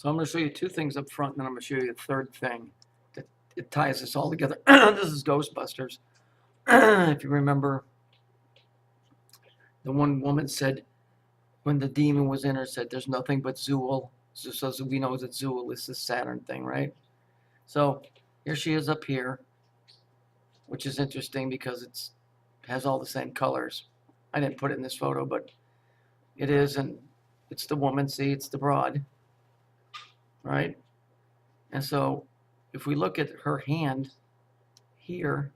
So I'm going to show you two things up front, and then I'm going to show you a third thing that it ties this all together. This is Ghostbusters. If you remember, the one woman said, when the demon was in her, said, "There's nothing but Zool." So we know that Zool is the Saturn thing, right? So here she is up here, which is interesting because it has all the same colors. I didn't put it in this photo, but it is, and it's the woman. See, it's the broad, right? And so if we look at her hand here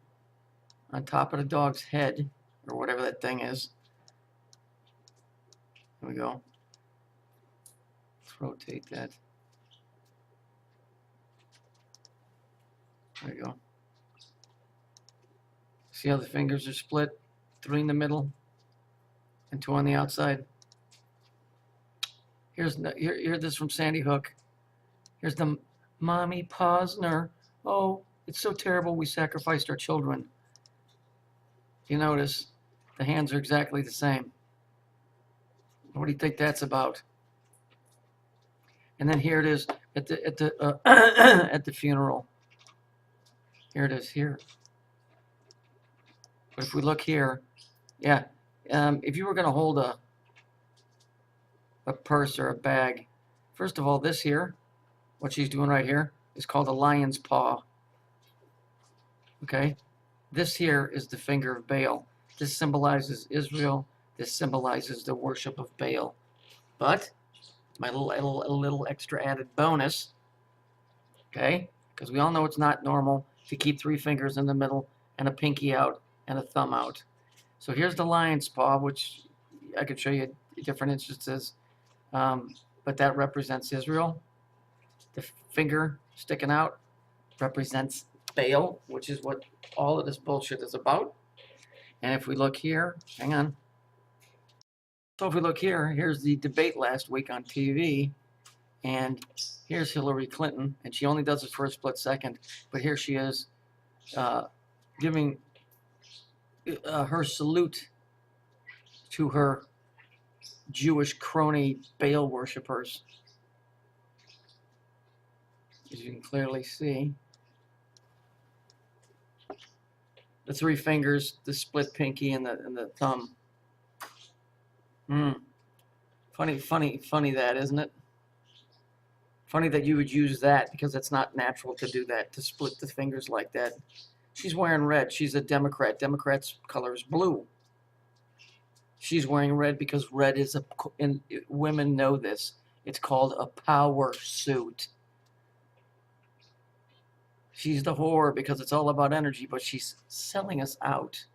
on top of the dog's head, or whatever that thing is, there we go. Let's rotate that. There you go. See how the fingers are split? 3 in the middle and 2 on the outside. Here's this from Sandy Hook. Here's the Mommy Posner. Oh, it's so terrible we sacrificed our children. You notice the hands are exactly the same. What do you think that's about? And then here it is at the at the funeral. Here it is here. But if we look here, yeah, if you were going to hold a purse or a bag, first of all, this here, what she's doing right here, is called a lion's paw. Okay? This here is the finger of Baal. This symbolizes Israel. This symbolizes the worship of Baal. But my little extra added bonus, okay? Because we all know it's not normal to keep 3 fingers in the middle and a pinky out and a thumb out. So here's the lion's paw, which I could show you different instances, but that represents Israel. The finger sticking out represents Baal, which is what all of this bullshit is about. And if we look here, hang on. So if we look here, here's the debate last week on TV, and here's Hillary Clinton, and she only does it for a split second, but here she is giving her salute to her Jewish crony Baal worshippers. As you can clearly see, the 3 fingers, the split pinky, and the thumb. Funny that, isn't it? Funny that you would use that, because it's not natural to do that, to split the fingers like that. She's wearing red. She's a Democrat. Democrats' color is blue. She's wearing red because red is and women know this. It's called a power suit. She's the whore because it's all about energy, but she's selling us out.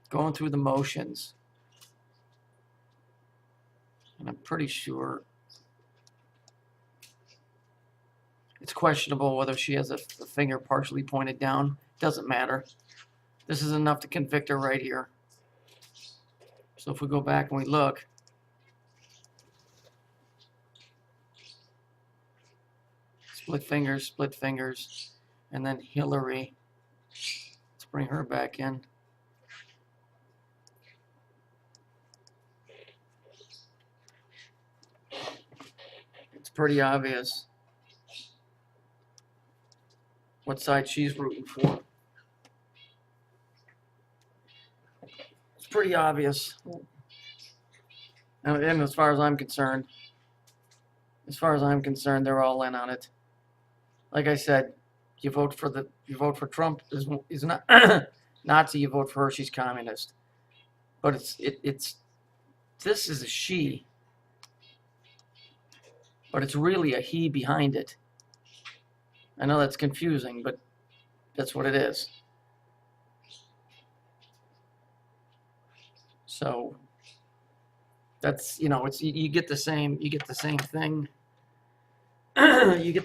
Going through the motions. And I'm pretty sure it's questionable whether she has a finger partially pointed down. Doesn't matter. This is enough to convict her right here. So if we go back and we look, split fingers, and then Hillary. Let's bring her back in. It's pretty obvious what side she's rooting for. It's pretty obvious. And as far as I'm concerned, they're all in on it. Like I said, you vote for Trump is not Nazi. You vote for her, she's communist. But this is a she, but it's really a he behind it. I know that's confusing, but that's what it is. So that's, it's you get the same thing. You get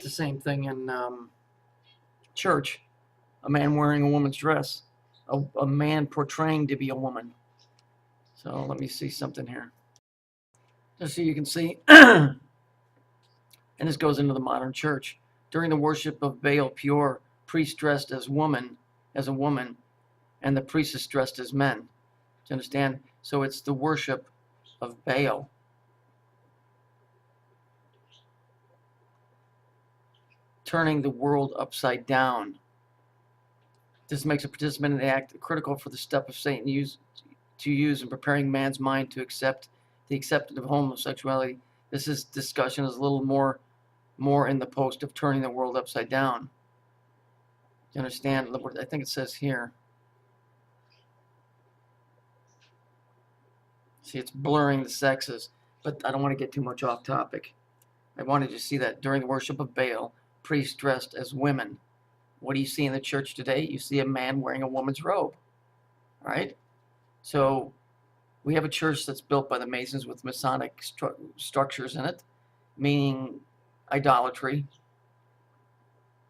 the same thing in church. A man wearing a woman's dress, a man portraying to be a woman. So let me see something here, just so you can see. And this goes into the modern church. During the worship of Baal Pure, priests dressed as a woman, and the priestess dressed as men. Do you understand? So it's the worship of Baal. turning the world upside down. This makes a participant in the act critical for the step of Satan use in preparing man's mind to accept the acceptance of homosexuality. This discussion is a little more in the post of turning the world upside down. You understand? I think it says here. See, it's blurring the sexes, but I don't want to get too much off topic. I wanted you to see that during the worship of Baal, priests dressed as women. What do you see in the church today? You see a man wearing a woman's robe. All right? So we have a church that's built by the Masons with Masonic structures in it, meaning idolatry.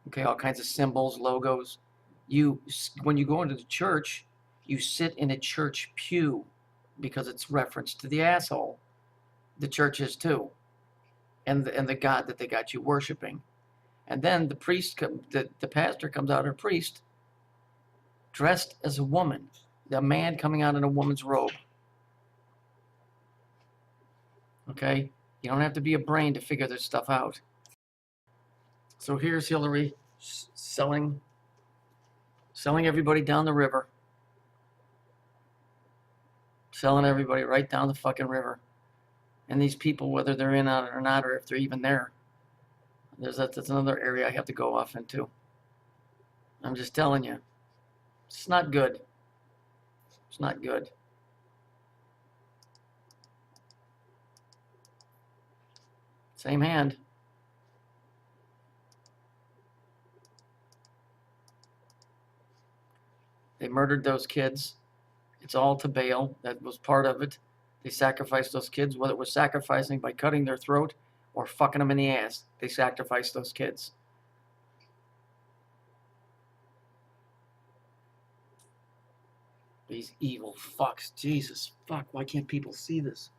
Okay, all kinds of symbols, logos. When you go into the church, you sit in a church pew because it's referenced to the asshole. The church is too, and the God that they got you worshiping. And then the pastor comes out, or priest, dressed as a woman. The man coming out in a woman's robe. Okay? You don't have to be a brain to figure this stuff out. So here's Hillary selling everybody down the river. Selling everybody right down the fucking river. And these people, whether they're in on it or not, or if they're even there, that's another area I have to go off into. I'm just telling you. It's not good. It's not good. Same hand. They murdered those kids. It's all to Baal. That was part of it. They sacrificed those kids, whether it was sacrificing by cutting their throat or fucking them in the ass. They sacrificed those kids. These evil fucks. Jesus, fuck, why can't people see this?